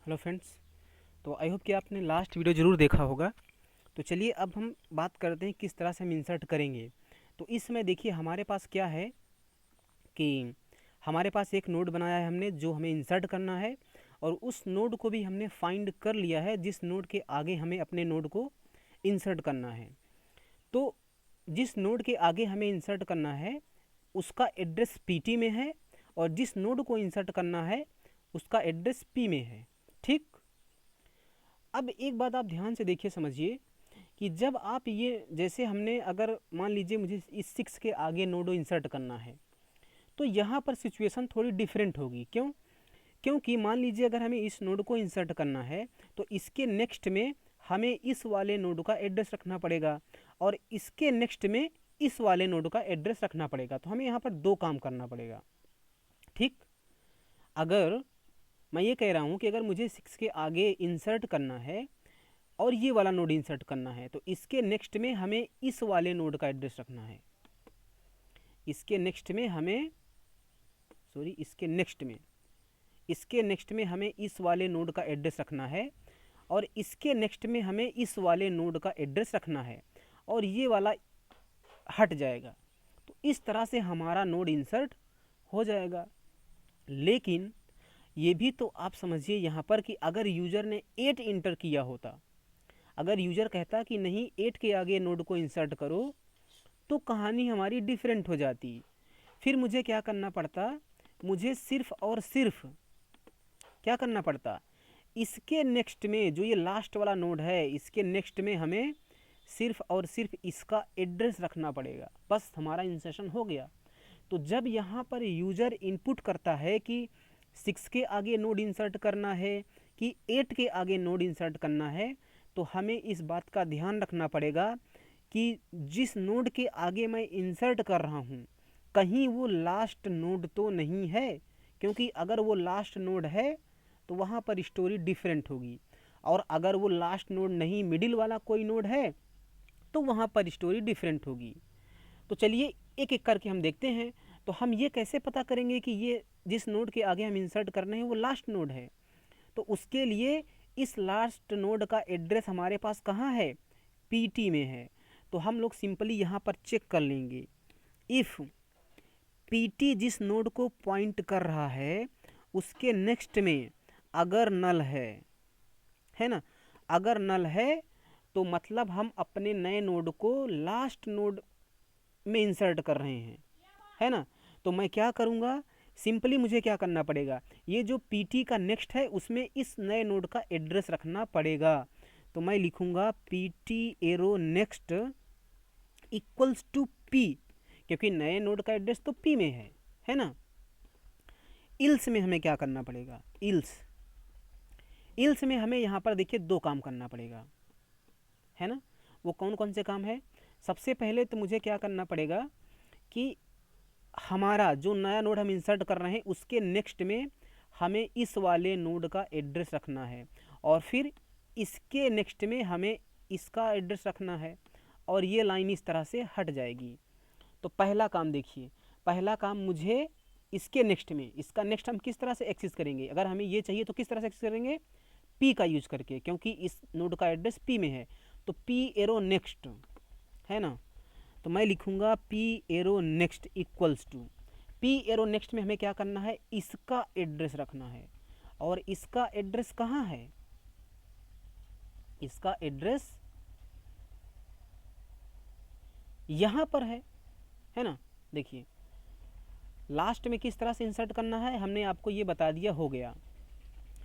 Hello friends. तो I hope कि आपने लास्ट वीडियो ज़रूर देखा होगा। तो चलिए अब हम बात करते हैं किस तरह से हम इंसर्ट करेंगे। तो इसमें देखिए हमारे पास क्या है कि हमारे पास एक नोड बनाया है हमने जो हमें इंसर्ट करना है, और उस नोड को भी हमने फाइंड कर लिया है जिस नोड के आगे हमें अपने नोड को इंसर्ट करना है। तो जिस नोड के आगे हमें इंसर्ट करना है उसका एड्रेस पीटी में है, और जिस नोड को इंसर्ट करना है उसका एड्रेस पी में है। ठीक। अब एक बात आप ध्यान से देखिए, समझिए कि जब आप ये जैसे हमने अगर मान लीजिए मुझे इस 6 के आगे नोड इंसर्ट करना है तो यहाँ पर सिचुएशन थोड़ी डिफरेंट होगी। क्यों? क्योंकि मान लीजिए अगर हमें इस नोड को इंसर्ट करना है तो इसके नेक्स्ट में हमें इस वाले नोड का एड्रेस रखना पड़ेगा, और इसके नेक्स्ट में इस वाले नोड का एड्रेस रखना पड़ेगा। तो हमें यहाँ पर दो काम करना पड़ेगा। ठीक। अगर मैं ये कह रहा हूँ कि अगर मुझे 6 के आगे इंसर्ट करना है और ये वाला नोड इंसर्ट करना है तो इसके नेक्स्ट में हमें इस वाले नोड का एड्रेस रखना है। इसके नेक्स्ट में हमें इसके नेक्स्ट में हमें इस वाले नोड का एड्रेस रखना है, और इसके नेक्स्ट में हमें इस वाले नोड का एड्रेस रखना है, और ये वाला हट जाएगा। तो इस तरह से हमारा नोड इंसर्ट हो जाएगा। लेकिन ये भी तो आप समझिए यहाँ पर कि अगर यूज़र ने 8 इंटर किया होता, अगर यूज़र कहता कि नहीं 8 के आगे नोड को इंसर्ट करो, तो कहानी हमारी डिफरेंट हो जाती। फिर मुझे क्या करना पड़ता? मुझे सिर्फ और सिर्फ क्या करना पड़ता? इसके नेक्स्ट में जो ये लास्ट वाला नोड है इसके नेक्स्ट में हमें सिर्फ और सिर्फ इसका एड्रेस रखना पड़ेगा, बस हमारा इंसर्शन हो गया। तो जब यहाँ पर यूज़र इनपुट करता है कि 6 के आगे नोड इंसर्ट करना है कि 8 के आगे नोड इंसर्ट करना है, तो हमें इस बात का ध्यान रखना पड़ेगा कि जिस नोड के आगे मैं इंसर्ट कर रहा हूँ कहीं वो लास्ट नोड तो नहीं है, क्योंकि अगर वो लास्ट नोड है तो वहाँ पर स्टोरी डिफरेंट होगी, और अगर वो लास्ट नोड नहीं मिडिल वाला कोई नोड है तो वहाँ पर स्टोरी डिफरेंट होगी। तो चलिए एक एक करके हम देखते हैं। तो हम ये कैसे पता करेंगे कि ये जिस नोड के आगे हम इंसर्ट करने हैं वो लास्ट नोड है? तो उसके लिए इस लास्ट नोड का एड्रेस हमारे पास कहाँ है? पीटी में है। तो हम लोग सिंपली यहाँ पर चेक कर लेंगे, इफ़ पीटी जिस नोड को पॉइंट कर रहा है उसके नेक्स्ट में अगर नल है ना, अगर नल है तो मतलब हम अपने नए नोड को लास्ट नोड में इंसर्ट कर रहे हैं, है ना। तो मैं क्या करूँगा, सिंपली मुझे क्या करना पड़ेगा, ये जो पीटी का नेक्स्ट है उसमें इस नए नोड का एड्रेस रखना पड़ेगा। तो मैं लिखूँगा PT arrow next equals to P, क्योंकि नए नोड का एड्रेस तो पी में है ना। इल्स में हमें क्या करना पड़ेगा? इल्स में हमें यहाँ पर देखिए दो काम करना पड़ेगा, है ना। वो कौन कौन से काम है? सबसे पहले तो मुझे क्या करना पड़ेगा कि हमारा जो नया नोड हम इंसर्ट कर रहे हैं उसके नेक्स्ट में हमें इस वाले नोड का एड्रेस रखना है, और फिर इसके नेक्स्ट में हमें इसका एड्रेस रखना है, और ये लाइन इस तरह से हट जाएगी। तो पहला काम देखिए, पहला काम मुझे इसके नेक्स्ट में, इसका नेक्स्ट हम किस तरह से एक्सेस करेंगे? अगर हमें ये चाहिए तो किस तरह से एक्सेस करेंगे? पी का यूज करके, क्योंकि इस नोड का एड्रेस पी में है। तो पी एरो नेक्स्ट, है ना। तो मैं लिखूंगा P arrow next equals to, P arrow next में हमें क्या करना है? इसका एड्रेस रखना है, और इसका एड्रेस कहाँ है? इसका एड्रेस यहाँ पर है ना। देखिए लास्ट में किस तरह से इंसर्ट करना है हमने आपको ये बता दिया, हो गया,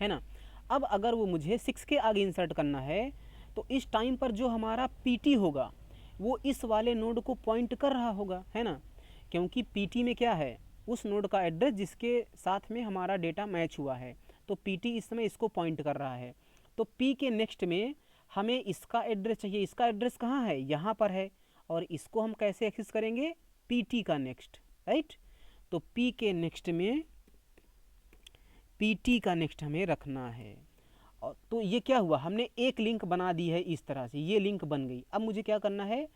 है ना। अब अगर वो मुझे 6 के आगे इंसर्ट करना है तो इस टाइम पर जो हमारा पीटी होगा वो इस वाले नोड को पॉइंट कर रहा होगा, है ना, क्योंकि पीटी में क्या है? उस नोड का एड्रेस जिसके साथ में हमारा डेटा मैच हुआ है। तो पीटी इस समय इसको पॉइंट कर रहा है। तो पी के नेक्स्ट में हमें इसका एड्रेस चाहिए। इसका एड्रेस कहाँ है? यहाँ पर है, और इसको हम कैसे एक्सेस करेंगे? पीटी का नेक्स्ट, राइट। तो पी के नेक्स्ट में पीटी का नेक्स्ट हमें रखना है। और तो ये क्या हुआ, हमने एक लिंक बना दी है इस तरह से, ये लिंक बन गई। अब मुझे क्या करना है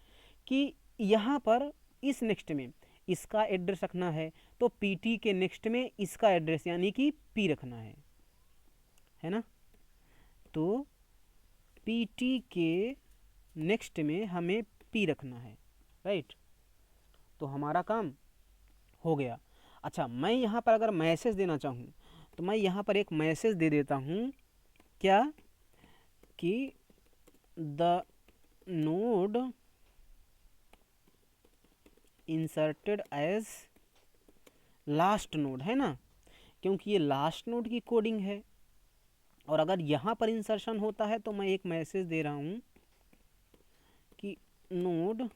कि यहाँ पर इस नेक्स्ट में इसका एड्रेस रखना है, तो पीटी के नेक्स्ट में इसका एड्रेस यानी कि पी रखना है ना। तो PT के नेक्स्ट में हमें P रखना है, राइट। तो हमारा काम हो गया। अच्छा, मैं यहाँ पर अगर मैसेज देना चाहूँ तो मैं यहाँ पर एक मैसेज दे देता हूँ, क्या कि the node inserted as last node, है ना, क्योंकि ये लास्ट नोड की कोडिंग है। और अगर यहाँ पर इंसर्शन होता है तो मैं एक मैसेज दे रहा हूँ कि node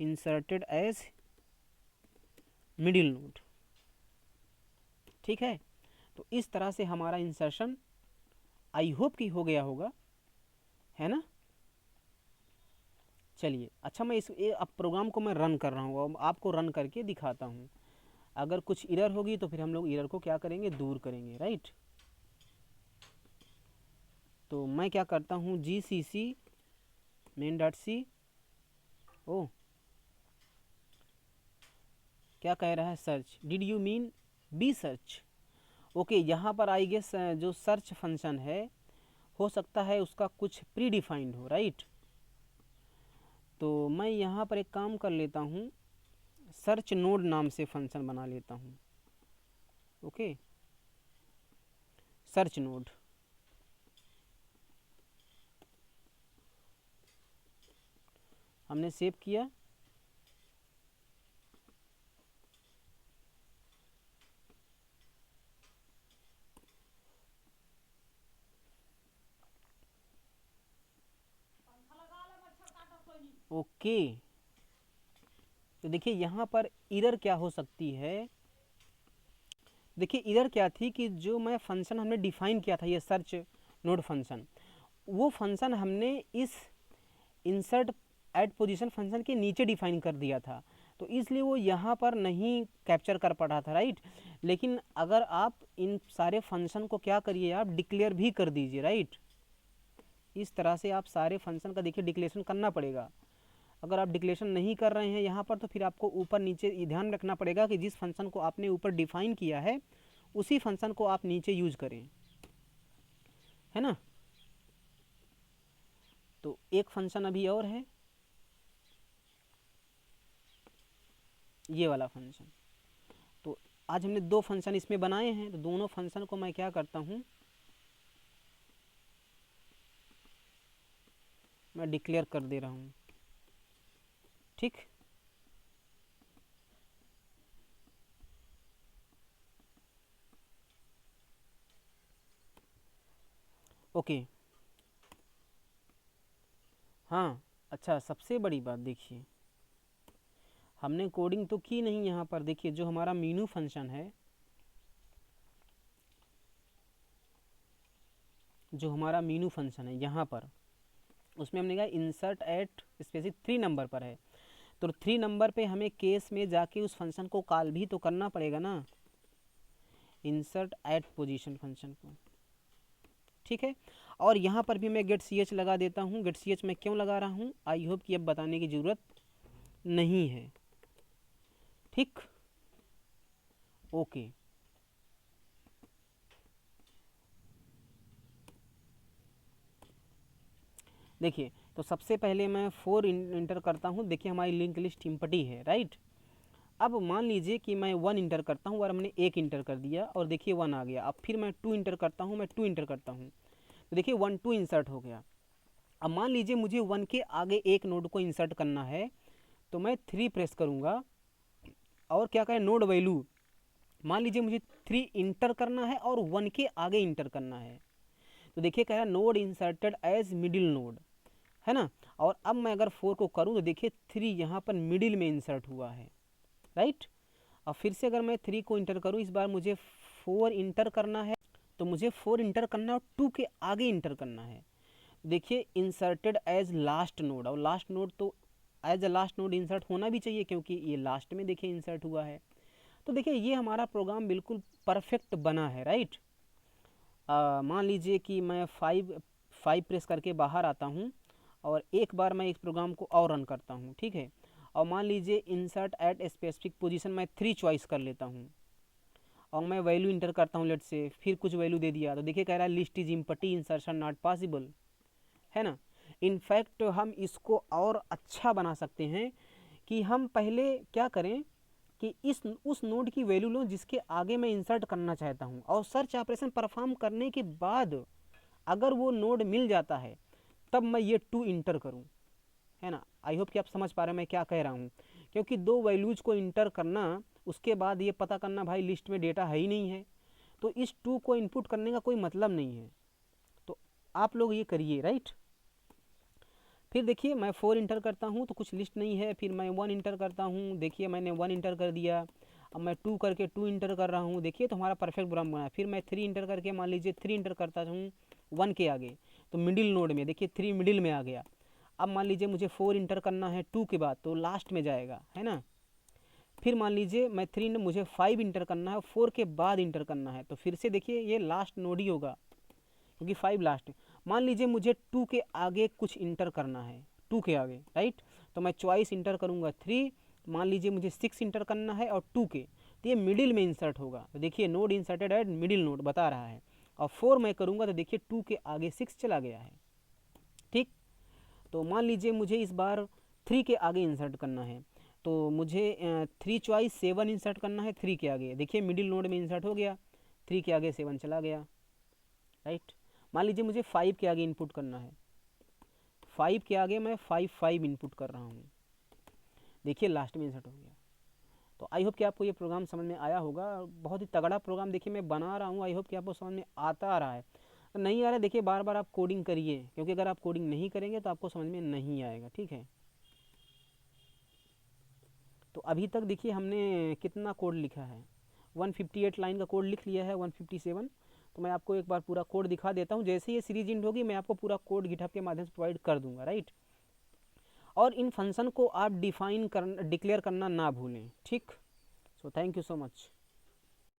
inserted as middle node, ठीक है। तो इस तरह से हमारा इंसर्शन आई होप कि हो गया होगा, है ना। चलिए, अच्छा, मैं अब प्रोग्राम को मैं रन कर रहा हूँ, अब आपको रन करके दिखाता हूँ। अगर कुछ एरर होगी तो फिर हम लोग एरर को क्या करेंगे, दूर करेंगे, राइट। तो मैं क्या करता हूँ, GCC main.c, ओ क्या कह रहा है, search, did you mean B search, okay. यहाँ पर आई गेस जो सर्च फंक्शन है हो सकता है उसका कुछ प्री डिफाइंड हो, राइट। तो मैं यहाँ पर एक काम कर लेता हूँ, सर्च नोड नाम से फंक्शन बना लेता हूँ, ओके, सर्च नोड। हमने सेव किया, ओके। तो देखिए यहाँ पर एरर क्या हो सकती है, देखिए एरर क्या थी कि जो मैं फंक्शन हमने डिफाइन किया था, ये सर्च नोड फंक्शन, वो फंक्शन हमने इस इंसर्ट एट पोजीशन फंक्शन के नीचे डिफाइन कर दिया था, तो इसलिए वो यहाँ पर नहीं कैप्चर कर पा रहा था, राइट। लेकिन अगर आप इन सारे फंक्शन को क्या करिए, आप डिक्लेयर भी कर दीजिए, राइट। इस तरह से आप सारे फंक्शन का देखिए डिक्लेरेशन करना पड़ेगा। अगर आप डिक्लेरेशन नहीं कर रहे हैं यहाँ पर तो फिर आपको ऊपर नीचे ये ध्यान रखना पड़ेगा कि जिस फंक्शन को आपने ऊपर डिफाइन किया है उसी फंक्शन को आप नीचे यूज करें, है ना। तो एक फंक्शन अभी और है, ये वाला फंक्शन। तो आज हमने दो फंक्शन इसमें बनाए हैं, तो दोनों फंक्शन को मैं क्या करता हूँ, मैं डिक्लेयर कर दे रहा हूँ, ठीक। ओके, हाँ। अच्छा, सबसे बड़ी बात देखिए, हमने कोडिंग तो की नहीं यहाँ पर। देखिए जो हमारा मीनू फंक्शन है, जो हमारा मीनू फंक्शन है यहाँ पर, उसमें हमने कहा इंसर्ट एट स्पेसिफिक 3 नंबर पर है, तो 3 नंबर पे हमें केस में जाके उस फंक्शन को कॉल भी तो करना पड़ेगा ना, इंसर्ट एट पोजीशन फंक्शन को, ठीक है। और यहाँ पर भी मैं गेट ch लगा देता हूँ। गेट ch मैं क्यों लगा रहा हूँ, आई होप कि अब बताने की ज़रूरत नहीं है, ठीक, ओके। देखिए, तो सबसे पहले मैं 4 इंटर करता हूँ। देखिए हमारी लिंक लिस्ट इम्पटी है, राइट। अब मान लीजिए कि मैं 1 इंटर करता हूँ और हमने 1 इंटर कर दिया और देखिए 1 आ गया। अब फिर मैं 2 इंटर करता हूँ, मैं 2 इंटर करता हूँ, तो देखिए 1 2 इंसर्ट हो गया। अब मान लीजिए मुझे 1 के आगे एक नोड को इंसर्ट करना है, तो मैं 3 प्रेस करूँगा और क्या कहें, नोड वैल्यू, मान लीजिए मुझे 3 इंटर करना है और 1 के आगे इंटर करना है, तो देखिए कह रहा है node inserted as middle node, है ना। और अब मैं अगर 4 को करूँ तो देखिए 3 यहाँ पर मिडिल में इंसर्ट हुआ है, राइट। अब फिर से अगर मैं 3 को इंटर करूँ, इस बार मुझे 4 इंटर करना है, तो मुझे 4 इंटर करना है और 2 के आगे इंटर करना है। देखिए इंसर्टेड एज लास्ट नोड, और लास्ट नोड तो as a last node insert होना भी चाहिए क्योंकि ये लास्ट में देखिए इंसर्ट हुआ है। तो देखिए ये हमारा प्रोग्राम बिल्कुल परफेक्ट बना है, राइट। मान लीजिए कि मैं 5 प्रेस करके बाहर आता हूँ और एक बार मैं इस प्रोग्राम को और रन करता हूँ, ठीक है। और मान लीजिए इंसर्ट एट स्पेसिफिक पोजीशन मैं 3 चॉइस कर लेता हूँ और मैं वैल्यू इंटर करता हूँ लेट से, फिर कुछ वैल्यू दे दिया, तो देखिए कह रहा है list is empty, insertion not possible, है ना। इनफैक्ट हम इसको और अच्छा बना सकते हैं कि हम पहले क्या करें कि इस उस नोड की वैल्यू लो जिसके आगे मैं इंसर्ट करना चाहता हूँ, और सर्च ऑपरेशन परफॉर्म करने के बाद अगर वो नोड मिल जाता है तब मैं ये 2 इंटर करूँ, है ना। आई होप कि आप समझ पा रहे हैं मैं क्या कह रहा हूँ, क्योंकि 2 वैल्यूज को इंटर करना, उसके बाद ये पता करना भाई लिस्ट में डेटा है ही नहीं है, तो इस 2 को इनपुट करने का कोई मतलब नहीं है। तो आप लोग ये करिए, राइट। फिर देखिए मैं 4 इंटर करता हूँ तो कुछ लिस्ट नहीं है, फिर मैं 1 इंटर करता हूँ, देखिए मैंने 1 इंटर कर दिया। अब मैं 2 करके 2 इंटर कर रहा हूँ, देखिए तो हमारा परफेक्ट प्रोग्राम बना। फिर मैं 3 इंटर करके मान लीजिए 3 इंटर करता हूँ 1 के आगे, तो मिडिल नोड में देखिए 3 मिडिल में आ गया। अब मान लीजिए मुझे 4 इंटर करना है 2 के बाद, तो लास्ट में जाएगा, है ना। फिर मान लीजिए मैं 3 मुझे 5 इंटर करना है, 4 के बाद इंटर करना है, तो फिर से देखिए ये लास्ट नोड ही होगा क्योंकि 5 लास्ट है। मान लीजिए मुझे 2 के आगे कुछ इंटर करना है, 2 के आगे, राइट, तो मैं चॉइस इंटर करूँगा 3। मान लीजिए मुझे 6 इंटर करना है और 2 के, तो ये मिडिल में इंसर्ट होगा, तो देखिए node inserted eight middle node बता रहा है। और 4 मैं करूँगा तो देखिए 2 के आगे 6 चला गया है, ठीक। तो मान लीजिए मुझे इस बार 3 के आगे इंसर्ट करना है, तो मुझे 3 चॉइस 7 इंसर्ट करना है 3 के आगे, देखिए मिडिल नोड में इंसर्ट हो गया, 3 के आगे 7 चला गया, राइट। मान लीजिए मुझे 5 के आगे इनपुट करना है, 5 के आगे मैं 5 इनपुट कर रहा हूँ, देखिए लास्ट में इंसर्ट हो गया। तो आई होप कि आपको ये प्रोग्राम समझ में आया होगा, बहुत ही तगड़ा प्रोग्राम देखिए मैं बना रहा हूँ, आई होप कि आपको समझ में आता आ रहा है। नहीं आ रहा है देखिए बार बार आप कोडिंग करिए, क्योंकि अगर आप कोडिंग नहीं करेंगे तो आपको समझ में नहीं आएगा, ठीक है। तो अभी तक देखिए हमने कितना कोड लिखा है, 158 लाइन का कोड लिख लिया है, 157। तो मैं आपको एक बार पूरा कोड दिखा देता हूँ, जैसे ये सीरीज इंड होगी मैं आपको पूरा कोड गिटहब के माध्यम से प्रोवाइड कर दूंगा, राइट। और इन फंक्शन को आप डिक्लेयर करना ना भूलें, ठीक। So thank you so much.